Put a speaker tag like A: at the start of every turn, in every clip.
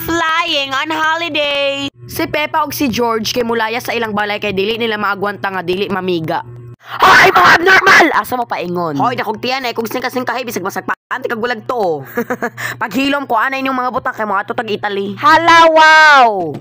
A: Flying on holiday. Si Pepa og si George kay mulaya sa ilang balay kay dili nila maagwanta nga dili mamiga. Hoy mga abnormal! Asa mo paingon? Hoy nakog tiyan ay kung sing kahi bisag masagpaan ti kag bulag to. Paghilom ko anay ning mga butak kay mga tutag Italy. Hala wow!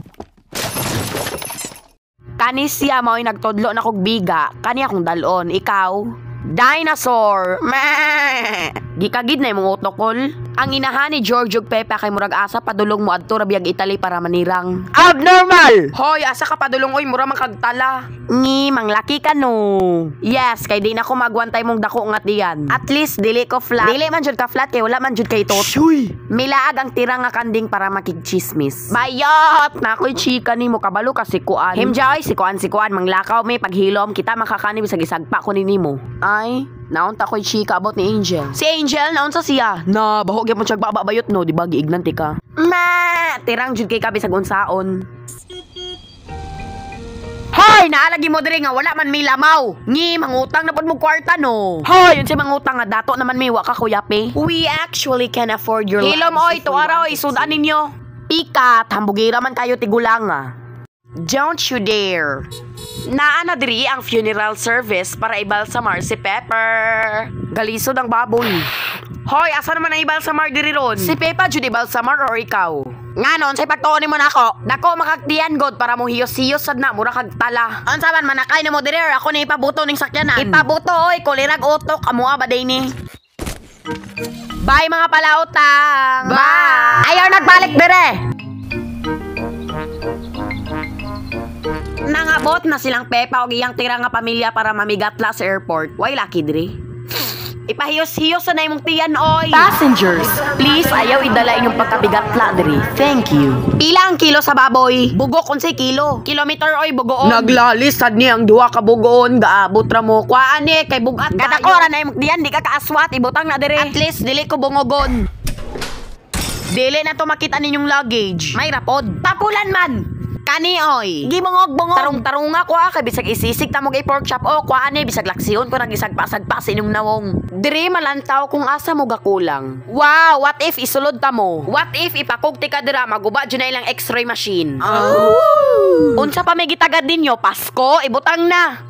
A: Kani siya mao'y nagtodlo na kog biga, kani akong dalon, ikaw? Dinosaur! Meh! Gikagid na imong utokol. Ang inahan ni George ug Pepa kay murag asa padulong mo adto ra biyag Italy para manirang. Abnormal! Hoy, asa ka padulong oy mura man kagtala. Ngi, manglaki ka no. Yes, kay di na ko magwantay mong dako nga diyan. At least dili ko flat. Dili man jud ka flat kay wala man jud kay tot. Shuy! Milaag ang tira nga kanding para makigchismis. Bayot! Nakoy chika nimo kabalo ka si kuan. Himjay si kuan manglakaw may paghilom kita makakani bisag isagpa ko nimo. Ay, naunta ko'y chika about ni Angel. Si Angel, naunsa siya? Na, bahog yung siyag babayot no, di ba giignanti ka? Ma! Tirang jud kay kabi sa unsaon. Hoy! Naalagi mo diri nga wala man may lamaw. Ngi, mangutang na pod mo kwarta no. Hoy! Yun si mangutang nga dato naman may waka kuyapi. We actually can afford your hilom oy, tuara oy, sudan ninyo. Pikat, hambugira man kayo tigulanga. Don't you dare. Naana diri ang funeral service para ibalsamar si Pepper. Galisod ang baboy. Hoy, asa naman ang ibalsamar diri ron? Si Pepa jud ibalsamar or ikaw? Nganon, say pagtuon mo nako. Dako makagtiyan god para mo hiyos-hiyos sad na mura kag tala. Unsa man manakay nimo diri or ako ni ipabuto ning sakyanan? Ipabuto oy, kulirag utok amo ba day ni? Bye mga palautang. Bye. Ayaw nagbalik dire. Nangabot na silang Pepa og iyang tira nga pamilya para mamigatla sa airport. Way lucky diri. Ipahiyos-hiyos na imong tiyan oy. Passengers, please ayaw idala inyong pagkabigatla diri. Thank you. Pila ang kilo sa baboy? Bugok unsay kilo? Kilometer oy bugoon. Naglalis sad ni ang duha ka bugoon gaabot ra mo. Kuan ni kay bugat. Gadako ra na imong tiyan di ka kaaswat ibutang na diri. At least dili ko bungogon. Dili na to makita ninyong luggage. May rapod. Papulan man. Kani oy. Gibungog-bungog. Tarong-tarong nga ko kay bisag isisig ta mo gay pork chop o kuan ni bisag laksiyon ko nagisagpa-sagpa sa inyong nawong. Diri malantaw kung asa mo gakulang. Wow, what if isulod ta mo? What if ipakugti ka dira maguba jud na ilang X-ray machine? Oh. Unsa pa may gitagad ninyo? Pasko, ibutang na.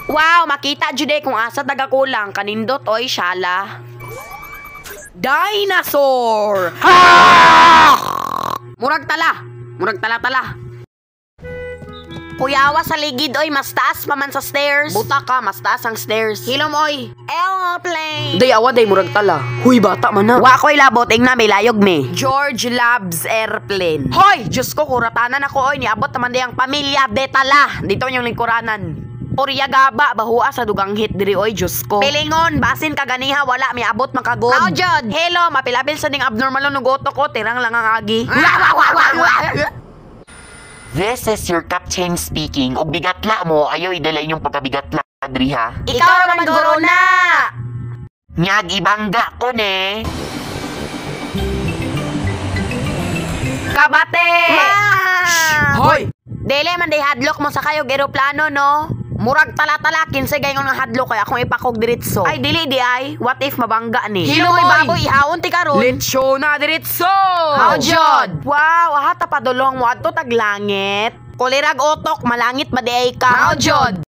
A: Wow, makita jud kung asa tagakulang kanindot oy syala. Dinosaur! Ha! Murag tala. Kuyawa sa ligid oy, mas taas pa man sa stairs. Buta ka, mas taas ang stairs. Hilom oy. Airplane. Day awa day murag tala. Huy bata man na. Wa ko'y labot ing na may layog me. George loves airplane. Hoy, Diyos ko kuratanan ako oy, niabot naman day ang pamilya de tala. Dito yung lingkuranan. Orya gaba, bahua sa dugang hit diri oy, Diyos ko. Pilingon, basin kaganiha, wala, may abot makagod. Now, Jod, hello, mapilabil sa ding abnormal ng ugoto ko, tirang lang ang agi.
B: This is your captain speaking. Og bigatla mo, ayaw idala inyong pagkabigatla, diri ha?
A: Ikaw naman guro na!
B: Nyag ibangga ko ne.
A: Kabate!
B: Hoy!
A: Dele man day hadlok mo sa kayo eroplano no? Murag tala-tala kinsay gayon nga hadlok kay akong ipakog diretso. Ay dili di ay, what if mabangga ni? Hilo may baboy ihawon ti karon. Lechon na diretso. How jud? Wow, hata padulong mo adto tag langit. Kulirag otok malangit ba di ay ka? How jud?